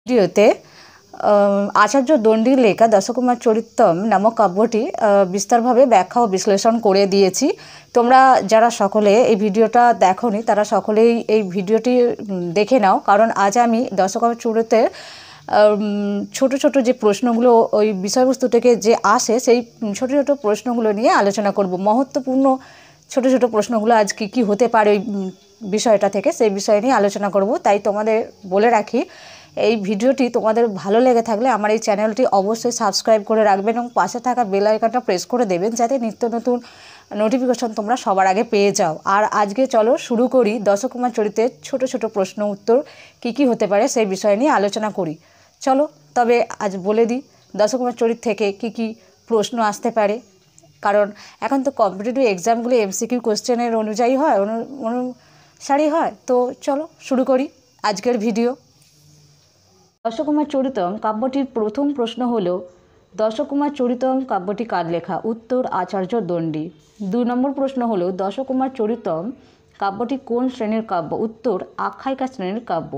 ভিডিওতে আচার্য দণ্ডির লেখা দশকুমার চরিতম নামক কাব্যটি বিস্তারভাবে ব্যাখ্যা ও বিশ্লেষণ করে দিয়েছি। তোমরা যারা সকলে এই ভিডিওটা দেখোনি তারা সকলেই এই ভিডিওটি দেখে নাও, কারণ আজ আমি দশকুমার চরিতের ছোট ছোট যে প্রশ্নগুলো ওই বিষয়বস্তু থেকে যে আসে সেই ছোট ছোট প্রশ্নগুলো নিয়ে আলোচনা করব। মহত্বপূর্ণ ছোট ছোট প্রশ্নগুলো আজ কী হতে পারে ওই বিষয়টা থেকে, সেই বিষয় নিয়ে আলোচনা করব। তাই তোমাদের বলে রাখি, এই ভিডিওটি তোমাদের ভালো লেগে থাকলে আমার এই চ্যানেলটি অবশ্যই সাবস্ক্রাইব করে রাখবেন এবং পাশে থাকা বেল আইকনটা প্রেস করে দেবেন, যাতে নিত্য নতুন নোটিফিকেশন তোমরা সবার আগে পেয়ে যাও। আর আজকে চলো শুরু করি দশকুমার চরিতের ছোট ছোট প্রশ্ন উত্তর কী হতে পারে সেই বিষয় নিয়ে আলোচনা করি। চলো তবে আজ বলে দিই দশকুমার চরিত থেকে কী প্রশ্ন আসতে পারে, কারণ এখন তো কম্পিটিটিভ এক্সামগুলো এমসিকিউ কোশ্চেনের অনুযায়ী হয়, অনুসারী হয়। তো চলো শুরু করি আজকের ভিডিও। দশকুমার চরিতম কাব্যটির প্রথম প্রশ্ন হলো, দশকুমার চরিতম কাব্যটি কার লেখা? উত্তর আচার্য দণ্ডী। 2 নম্বর প্রশ্ন হলো, দশকুমার চরিতম কাব্যটি কোন শ্রেণীর কাব্য? উত্তর আখ্যায়িকা শ্রেণীর কাব্য।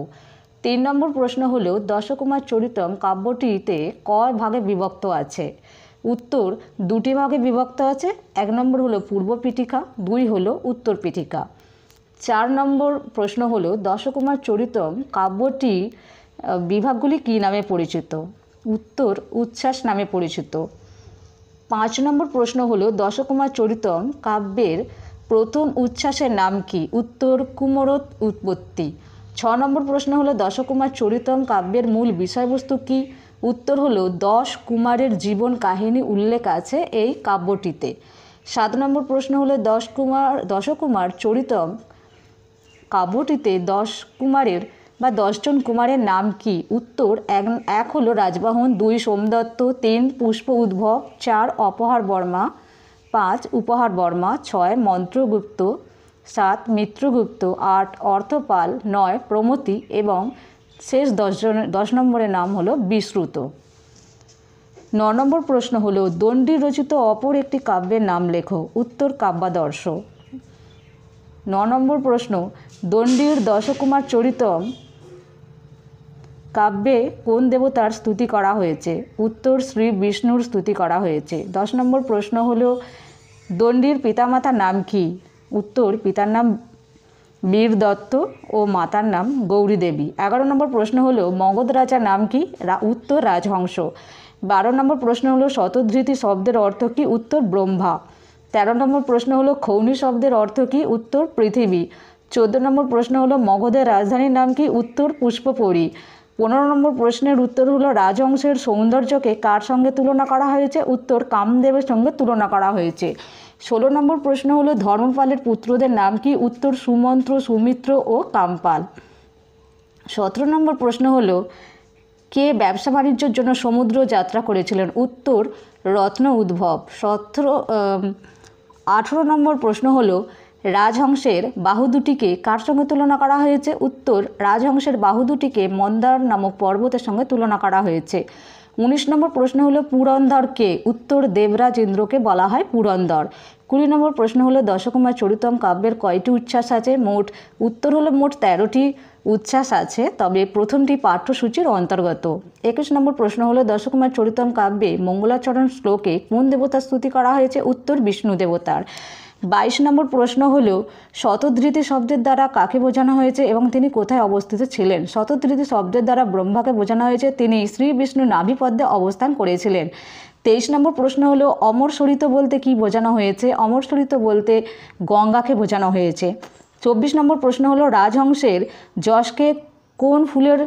3 নম্বর প্রশ্ন হলো, দশকুমার চরিতম কাব্যটিতে কয় ভাগে বিভক্ত আছে? উত্তর 2টি ভাগে বিভক্ত আছে। 1 নম্বর হলো পূর্ব পীঠিকা, 2 হলো উত্তর পীঠিকা। 4 নম্বর প্রশ্ন হলো, দশকুমার চরিতম কাব্যটি বিভাগগুলি কী নামে পরিচিত? উত্তর উচ্ছ্বাস নামে পরিচিত। 5 নম্বর প্রশ্ন হলো, দশকুমার চরিতম কাব্যের প্রথম উচ্ছ্বাসের নাম কি? উত্তর কুমরোৎ উৎপত্তি। 6 নম্বর প্রশ্ন হলো, দশকুমার চরিতম কাব্যের মূল বিষয়বস্তু কি? উত্তর হলো 10 কুমারের জীবন কাহিনী উল্লেখ আছে এই কাব্যটিতে। 7 নম্বর প্রশ্ন হলো, দশকুমার চরিতম কাব্যটিতে 10 কুমারের বা 10 জন কুমারের নাম কি? উত্তর 1 হলো রাজবাহন, 2 সোমদত্ত, 3 পুষ্প উদ্ভব, 4 অপহার বর্মা, 5 উপহার বর্মা, 6 মন্ত্রগুপ্ত, 7 মিত্রগুপ্ত, 8 অর্থপাল, 9 প্রমতি এবং শেষ 10 নম্বরের নাম হলো বিশ্রুত। 9 নম্বর প্রশ্ন হলো, দণ্ডী রচিত অপর একটি কাব্যের নাম লেখো। উত্তর কাব্যাদর্শ। 9 নম্বর প্রশ্ন, দণ্ডীর দশকুমার চরিতম কাব্যে কোন দেবতার স্তুতি করা হয়েছে? উত্তর শ্রী বিষ্ণুর স্তুতি করা হয়েছে। 10 নম্বর প্রশ্ন হলো, দণ্ডীর পিতামাতার নাম কি? উত্তর পিতার নাম বীর দত্ত ও মাতার নাম গৌরী দেবী। 11 নম্বর প্রশ্ন হলো, মগধ রাজার নাম কি? উত্তর রাজহংস। 12 নম্বর প্রশ্ন হলো, শতধৃতি শব্দের অর্থ কি? উত্তর ব্রহ্মা। 13 নম্বর প্রশ্ন হলো, ক্ষৌণী শব্দের অর্থ কি? উত্তর পৃথিবী। 14 নম্বর প্রশ্ন হলো, মগধের রাজধানীর নাম কি? উত্তর পুষ্পপুরী। 15 নম্বর প্রশ্নের উত্তর হলো, রাজহংসের সৌন্দর্যকে কার সঙ্গে তুলনা করা হয়েছে? উত্তর কামদেবের সঙ্গে তুলনা করা হয়েছে। 16 নম্বর প্রশ্ন হলো, ধর্মপালের পুত্রদের নাম কি? উত্তর সুমন্ত্র, সুমিত্র ও কামপাল। 17 নম্বর প্রশ্ন হলো, কে ব্যবসা বাণিজ্যের জন্য সমুদ্র যাত্রা করেছিলেন? উত্তর রত্ন উদ্ভব। 18 নম্বর প্রশ্ন হলো, রাজহংসের বাহু দুটিকে কার সঙ্গে তুলনা করা হয়েছে? উত্তর রাজহংসের বাহু দুটিকে মন্দার নামক পর্বতের সঙ্গে তুলনা করা হয়েছে। 19 নম্বর প্রশ্ন হলো, পুরন্দর কে? উত্তর দেবরাজ ইন্দ্রকে বলা হয় পুরন্দর। 20 নম্বর প্রশ্ন হলো, দশকুমার চরিতম কাব্যের কয়টি উচ্ছ্বাস আছে? উত্তর হলো মোট 13টি উচ্ছ্বাস আছে, তবে প্রথমটি পাঠ্যসূচির অন্তর্গত। 21 নম্বর প্রশ্ন হলো, দশকুমার চরিতম কাব্যে মঙ্গলাচরণ শ্লোকে কোন দেবতার স্তুতি করা হয়েছে? উত্তর বিষ্ণু দেবতার। 22 নম্বর প্রশ্ন হলো, শতধৃতি শব্দের দ্বারা কাকে বোঝানো হয়েছে এবং তিনি কোথায় অবস্থিত ছিলেন? শতধৃতি শব্দের দ্বারা ব্রহ্মাকে বোঝানো হয়েছে, তিনি শ্রী বিষ্ণু নাভিপদ্মে অবস্থান করেছিলেন। 23 নম্বর প্রশ্ন হলো, অমরসরিত বলতে কি বোঝানো হয়েছে? অমরসরিত বলতে গঙ্গাকে বোঝানো হয়েছে। 24 নম্বর প্রশ্ন হলো, রাজহংসের যশকে কোন ফুলের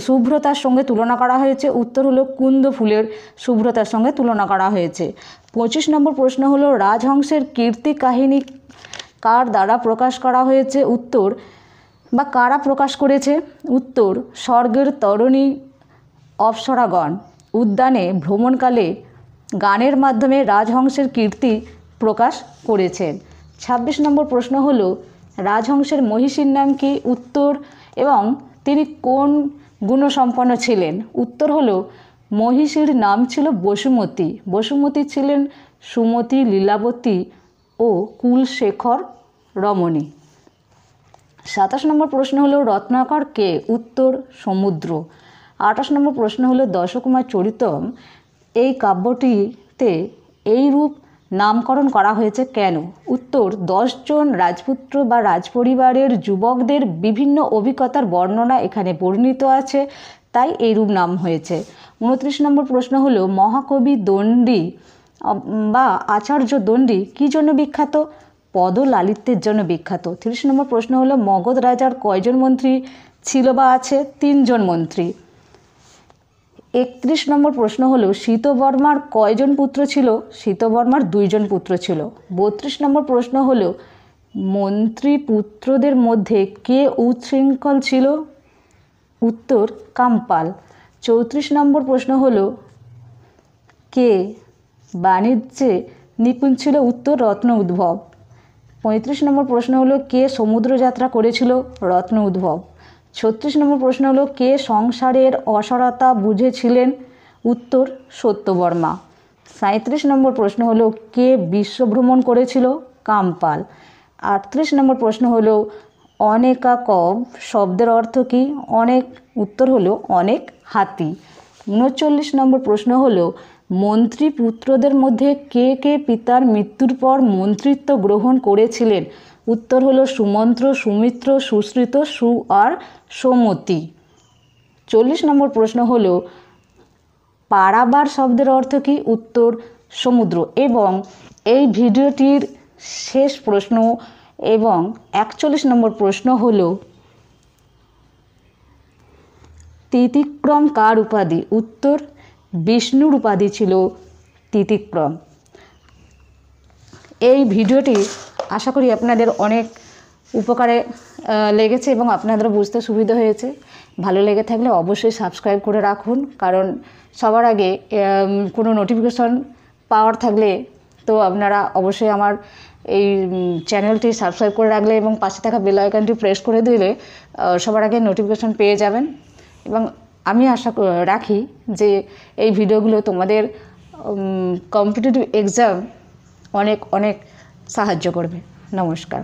শুভ্রতার সঙ্গে তুলনা করা হয়েছে? উত্তর হলো কুন্দ ফুলের শুভ্রতার সঙ্গে তুলনা করা হয়েছে। 25 নম্বর প্রশ্ন হলো, রাজহংসের কীর্তি কাহিনী কার দ্বারা প্রকাশ করা হয়েছে? উত্তর বা কারা প্রকাশ করেছে? উত্তর স্বর্গের তরুণী অপ্সরাগণ উদ্যানে ভ্রমণকালে গানের মাধ্যমে রাজহংসের কীর্তি প্রকাশ করেছেন। 26 নম্বর প্রশ্ন হলো, রাজহংসের মহিষীর নাম কি? উত্তর এবং তিনি কোন গুণসম্পন্ন ছিলেন? উত্তর হলো, মহিষীর নাম ছিল বসুমতী। বসুমতী ছিলেন সুমতি, লীলাবতী ও কুলশেখর রমণী। 27 নম্বর প্রশ্ন হলো, রত্নাকর কে? উত্তর সমুদ্র। 28 নম্বর প্রশ্ন হলো দশকুমার চরিতম এই কাব্যটিতে এই রূপ নামকরণ করা হয়েছে কেন? উত্তর, 10 জন রাজপুত্র বা রাজপরিবারের যুবকদের বিভিন্ন অভিজ্ঞতার বর্ণনা এখানে বর্ণিত আছে, তাই এই রূপ নাম হয়েছে। 29 নম্বর প্রশ্ন হলো মহাকবি দণ্ডী বা আচার্য দণ্ডী কী জন্য বিখ্যাত? পদলালিত্যের জন্য বিখ্যাত। 30 নম্বর প্রশ্ন হলো মগধ রাজার কয়জন মন্ত্রী ছিল বা আছে? 3 জন মন্ত্রী। 31 নম্বর প্রশ্ন হলো শীতবর্মার কয়জন পুত্র ছিল? শীতবর্মার 2 জন পুত্র ছিল। 32 নম্বর প্রশ্ন হলো মন্ত্রী পুত্রদের মধ্যে কে উচ্ছৃঙ্খল ছিল? উত্তর, কামপাল। 34 নম্বর প্রশ্ন হলো কে বাণিজ্যে নিপুণ ছিল? উত্তর, রত্ন উদ্ভব। 35 নম্বর প্রশ্ন হলো কে সমুদ্র যাত্রা করেছিল? রত্ন উদ্ভব। 36 নম্বর প্রশ্ন হলো কে সংসারের অসারতা বুঝেছিলেন? উত্তর, সত্যবর্মা। 37 নম্বর প্রশ্ন হলো কে বিশ্বভ্রমণ করেছিল? কামপাল। 38 নম্বর প্রশ্ন হলো অনেকাকব শব্দের অর্থ কী? অনেক। উত্তর হলো অনেক হাতি। 39 নম্বর প্রশ্ন হলো মন্ত্রী পুত্রদের মধ্যে কে কে পিতার মৃত্যুর পর মন্ত্রিত্ব গ্রহণ করেছিলেন? উত্তর হলো সুমন্ত্র, সুমিত্র, সুশ্রিত, সু আর সৌমতি। 40 নম্বর প্রশ্ন হলো পারাবার শব্দের অর্থ কী? উত্তর, সমুদ্র। এবং এই ভিডিওটির শেষ প্রশ্ন এবং 41 নম্বর প্রশ্ন হলো তিতিক্রম কার উপাধি? উত্তর, বিষ্ণুর উপাধি ছিল তিতিক্রম। এই ভিডিওটি আশা করি আপনাদের অনেক উপকারে লেগেছে এবং আপনাদের বুঝতে সুবিধা হয়েছে। ভালো লেগে থাকলে অবশ্যই সাবস্ক্রাইব করে রাখুন, কারণ সবার আগে কোনো নোটিফিকেশন পাওয়ার থাকলে তো আপনারা অবশ্যই আমার এই চ্যানেলটি সাবস্ক্রাইব করে রাখলে এবং পাশে থাকা বেল আইকনটি প্রেস করে দিলে সবার আগে নোটিফিকেশন পেয়ে যাবেন। এবং আমি আশা রাখি যে এই ভিডিওগুলো তোমাদের কম্পিটিটিভ এক্সাম অনেক অনেক সাহায্য করবে। নমস্কার।